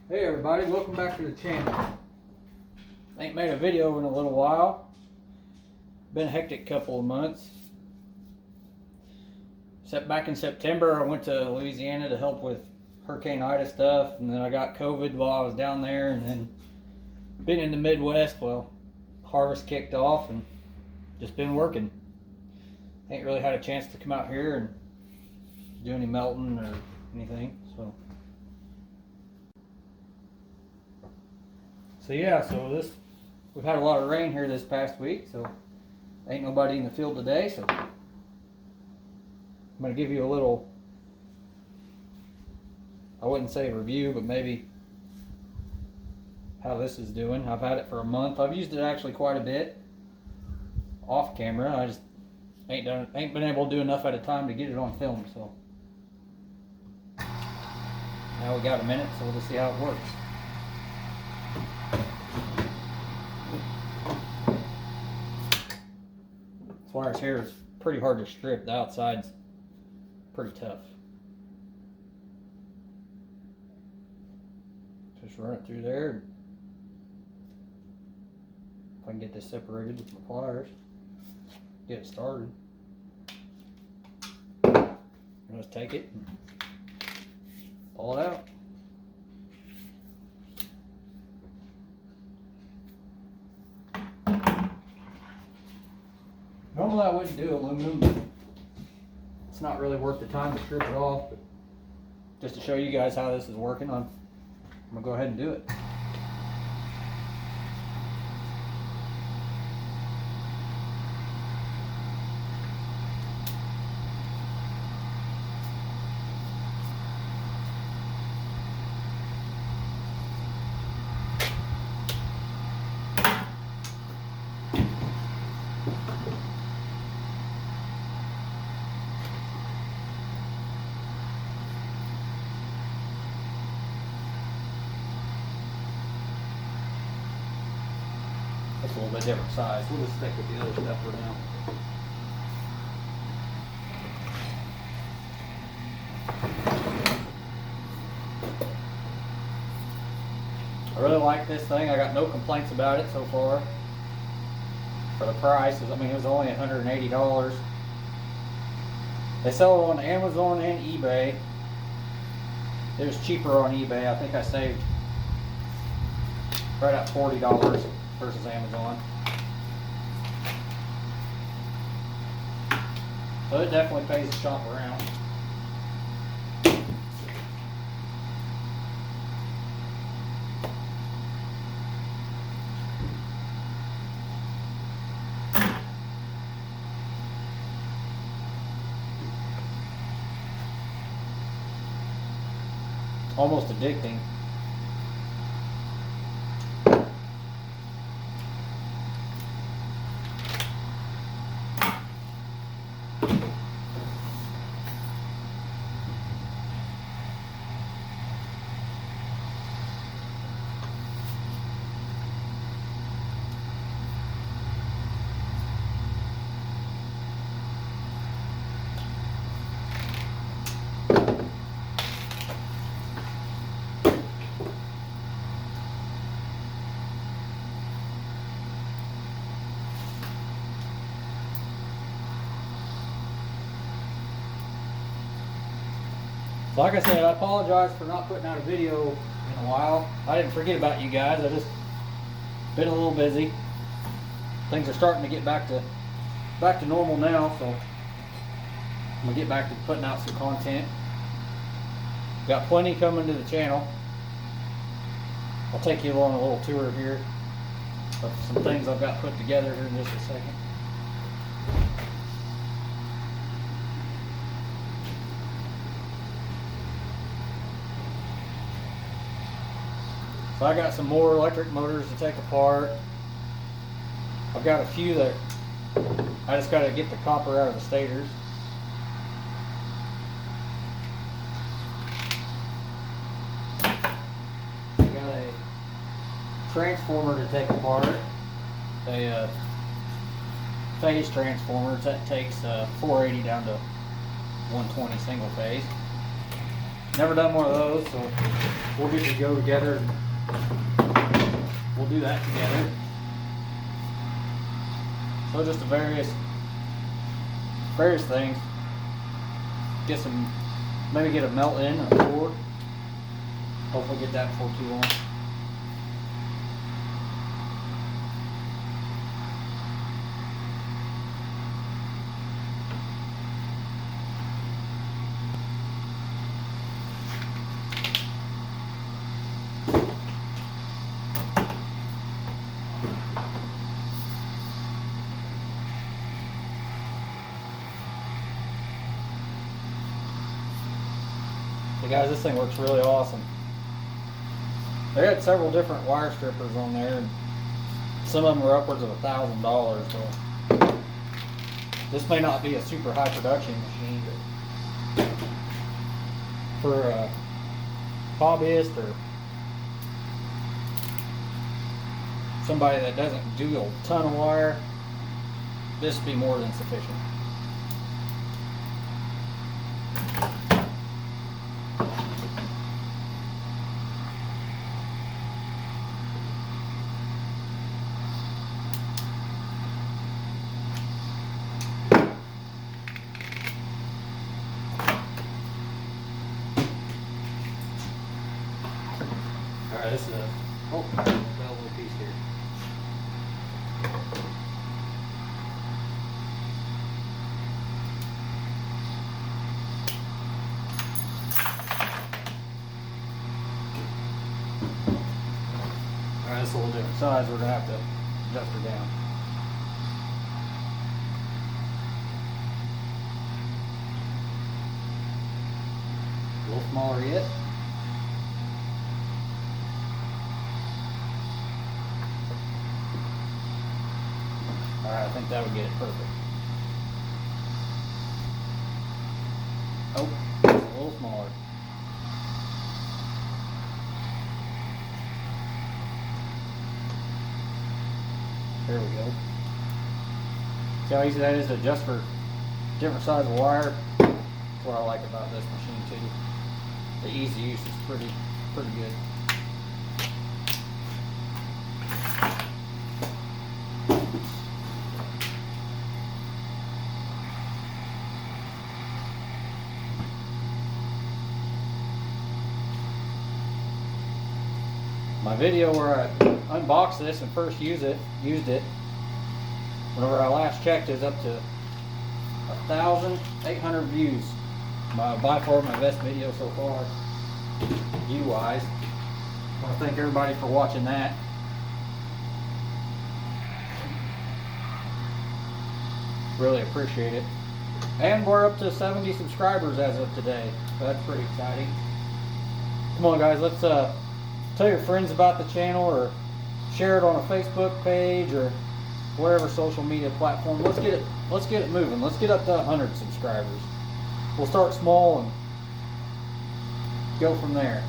Hey everybody, welcome back to the channel. Ain't made a video in a little while. Been a hectic couple of months. Except back in September I went to Louisiana to help with Hurricane Ida stuff, and then I got COVID while I was down there, and then been in the Midwest. Well, harvest kicked off and just been working. Ain't really had a chance to come out here and do any melting or anything, So yeah, we've had a lot of rain here this past week, so ain't nobody in the field today, so I'm going to give you a little, I wouldn't say review, but maybe how this is doing. I've had it for a month. I've used it actually quite a bit off camera. I just ain't been able to do enough at a time to get it on film, so now we got a minute, so we'll just see how it works. This wire's here is pretty hard to strip. The outside's pretty tough. Just run it through there. If I can get this separated with my pliers, get it started. Just take it and pull it out. Normally I wouldn't do aluminum, but it's not really worth the time to strip it off. But just to show you guys how this is working, I'm going to go ahead and do it. It's a little bit different size. We'll just stick with the other stuff for now. I really like this thing. I got no complaints about it so far. For the price, I mean, it was only $180. They sell it on Amazon and eBay. It was cheaper on eBay. I think I saved right at $40 versus Amazon. So it definitely pays to shop around. Almost addicting. Like I said, I apologize for not putting out a video in a while. I didn't forget about you guys. I just been a little busy. Things are starting to get back to normal now, so I'm gonna get back to putting out some content. Got plenty coming to the channel. I'll take you on a little tour here of some things I've got put together here in just a second. So I got some more electric motors to take apart. I've got a few that I just got to get the copper out of the stators. I got a transformer to take apart, a phase transformer that takes 480 down to 120 single phase. Never done one of those, so we'll get to go together. We'll do that together. So just the various things. Get some, maybe get a melt in or pour. Hopefully get that before too long. So guys, this thing works really awesome. They had several different wire strippers on there, and some of them were upwards of $1,000. So this may not be a super high production machine, but for a hobbyist or somebody that doesn't do a ton of wire, this would be more than sufficient. Alright, this is a, oh, got a little piece here. Alright, this is a little different size. We're going to have to adjust her down. A little smaller yet. Alright, I think that would get it perfect. Oh, it's a little smaller. There we go. See how easy that is to adjust for different size of wire? That's what I like about this machine too. The easy use is pretty good. My video where I unboxed this and first used it, whenever I last checked, is up to 1,800 views. By far my best video so far, view-wise. I want to thank everybody for watching that. Really appreciate it. And we're up to 70 subscribers as of today. So that's pretty exciting. Come on guys, let's tell your friends about the channel, or share it on a Facebook page or whatever social media platform. Let's get it moving. Let's get up to 100 subscribers. We'll start small and go from there.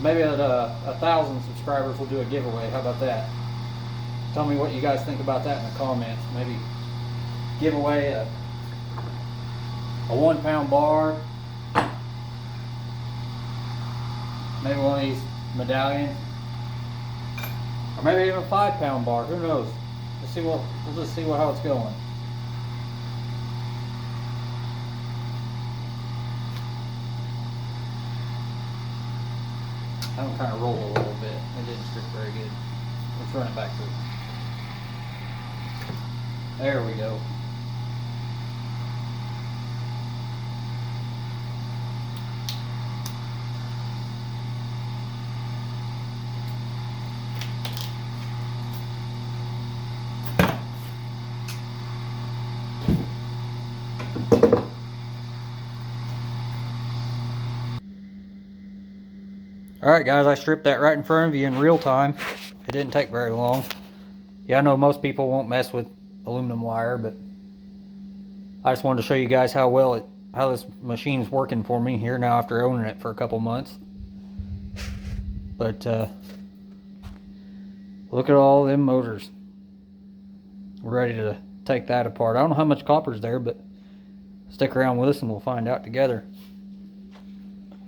Maybe at 1,000 subscribers we'll do a giveaway. How about that? Tell me what you guys think about that in the comments. Maybe give away a 1-pound bar. Maybe one of these medallions, or maybe even a 5-pound bar. Who knows? We'll just see how it's going. That one kind of rolled a little bit. It didn't strip very good. Let's run it back through. There we go. Alright guys, I stripped that right in front of you in real time. It didn't take very long. Yeah, I know most people won't mess with aluminum wire, but I just wanted to show you guys how this machine's working for me here now after owning it for a couple months. But look at all them motors. We're ready to take that apart. I don't know how much copper's there, but stick around with us and we'll find out together.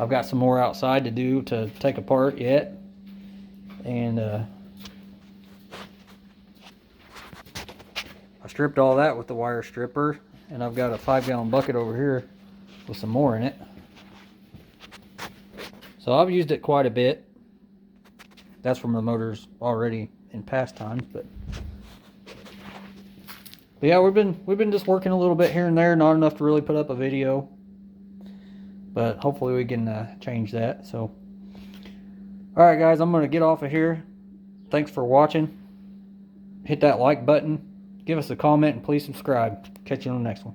I've got some more outside to do to take apart yet. And I stripped all that with the wire stripper, and I've got a 5-gallon bucket over here with some more in it. So I've used it quite a bit. That's from the motors already in past times, but yeah, we've been just working a little bit here and there, not enough to really put up a video, but hopefully we can change that. So all right guys, I'm gonna get off of here. Thanks for watching. Hit that like button, give us a comment, and please subscribe. Catch you on the next one.